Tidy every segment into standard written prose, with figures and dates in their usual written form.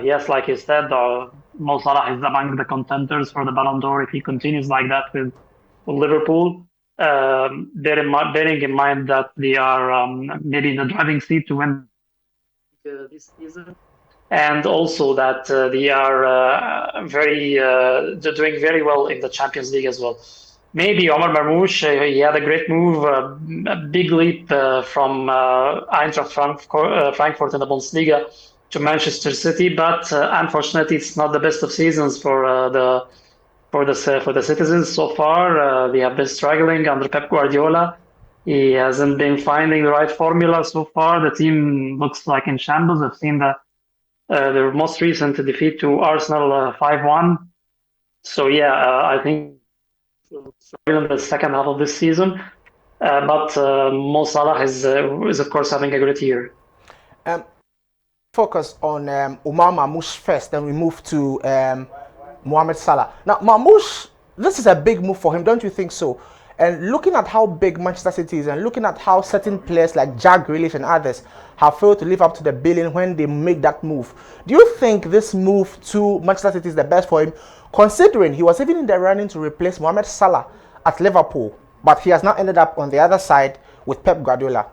yes, like you said, Mo Salah is among the contenders for the Ballon d'Or if he continues like that with Liverpool. Bearing in mind that they are maybe in the driving seat to win this season, and also that they are they're doing very well in the Champions League as well. Maybe Omar Marmoush, he had a great move, a big leap from Eintracht Frankfurt in the Bundesliga to Manchester City, but unfortunately, it's not the best of seasons for the citizens so far. They have been struggling under Pep Guardiola. He hasn't been finding the right formula so far. The team looks like in shambles. I've seen their most recent defeat to Arsenal 5-1. So yeah, I think in the second half of this season. But Mo Salah is of course having a great year. Focus on Omar Marmoush first, then we move to Mohamed Salah. Now, Marmoush, this is a big move for him, don't you think so? And looking at how big Manchester City is and looking at how certain players like Jack Grealish and others have failed to live up to the billing when they make that move, do you think this move to Manchester City is the best for him, considering he was even in the running to replace Mohamed Salah at Liverpool, but he has now ended up on the other side with Pep Guardiola?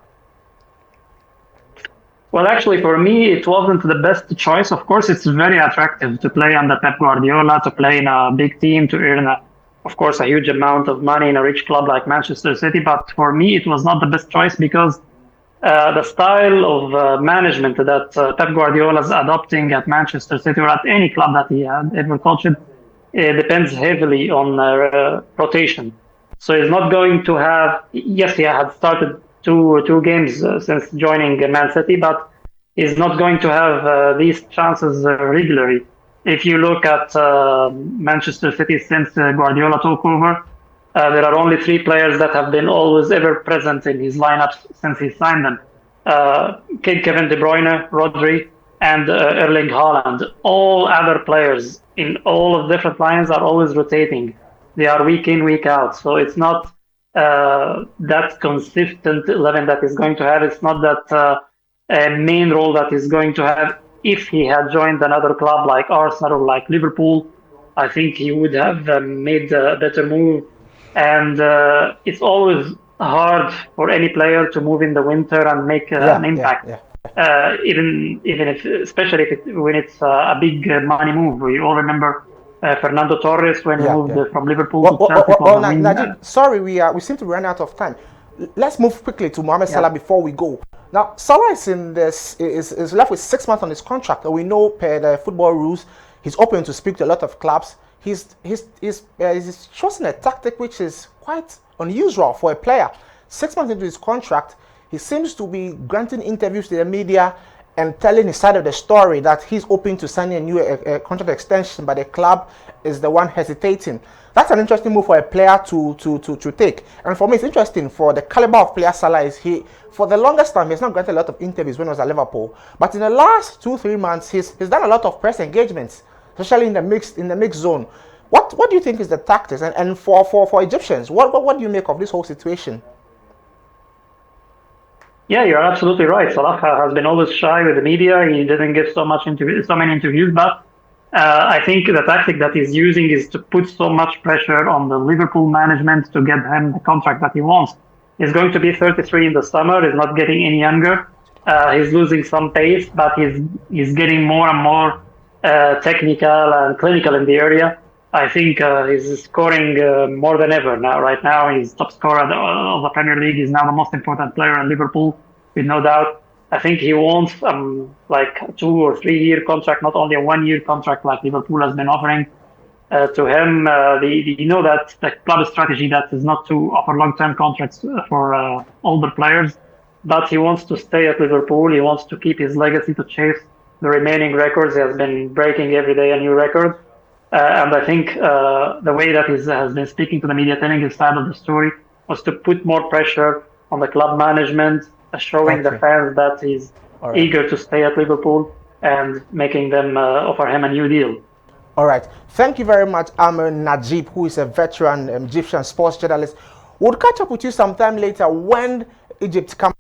Well, actually, for me, it wasn't the best choice. Of course, it's very attractive to play under Pep Guardiola, to play in a big team, to earn, of course, a huge amount of money in a rich club like Manchester City. But for me, it was not the best choice because the style of management that Pep Guardiola is adopting at Manchester City or at any club that he had ever coached, depends heavily on rotation. So he's not going to have, yes, he had started two games since joining Man City, but he's not going to have these chances regularly. If you look at Manchester City since Guardiola took over, there are only 3 players that have been always ever present in his lineup since he signed them. Kevin De Bruyne, Rodri, and Erling Haaland. All other players in all of different lines are always rotating. They are week in, week out. So it's not that consistent 11 that he's going to have. It's not that main role that he's going to have. If he had joined another club like Arsenal or like Liverpool, I think he would have made a better move. And it's always hard for any player to move in the winter and make an impact. Even if, especially when it's a big money move. We all remember Fernando Torres when he moved from Liverpool to Chelsea. Najeeb, sorry, we seem to run out of time. Let's move quickly to Mohamed Salah before we go. Now, Salah is left with 6 months on his contract, and we know per the football rules, he's open to speak to a lot of clubs. He's chosen a tactic which is quite unusual for a player. 6 months into his contract, he seems to be granting interviews to the media and telling his side of the story that he's open to signing a new contract extension, but the club is the one hesitating. That's an interesting move for a player to take. And for me, it's interesting for the caliber of player Salah is. For the longest time, he's not granted a lot of interviews when he was at Liverpool. But in the last 2-3 months, he's done a lot of press engagements, especially in the mixed zone. What do you think is the tactics? And for Egyptians, what do you make of this whole situation? Yeah, you're absolutely right. Salah has been always shy with the media. He didn't give so many interviews, but I think the tactic that he's using is to put so much pressure on the Liverpool management to get him the contract that he wants. He's going to be 33 in the summer. He's not getting any younger. He's losing some pace, but he's getting more and more technical and clinical in the area. I think he's scoring more than ever now. Right now, he's top scorer of the Premier League. He's now the most important player in Liverpool, with no doubt. I think he wants like a 2 or 3 year contract, not only a 1 year contract like Liverpool has been offering to him. You know that the club strategy that is not to offer long-term contracts for older players, but he wants to stay at Liverpool. He wants to keep his legacy, to chase the remaining records. He has been breaking every day a new record. And I think the way that he has been speaking to the media, telling his side of the story, was to put more pressure on the club management, showing the fans that he's eager to stay at Liverpool and making them offer him a new deal. All right. Thank you very much, Amr Najeeb, who is a veteran Egyptian sports journalist. We'll catch up with you sometime later when Egypt comes.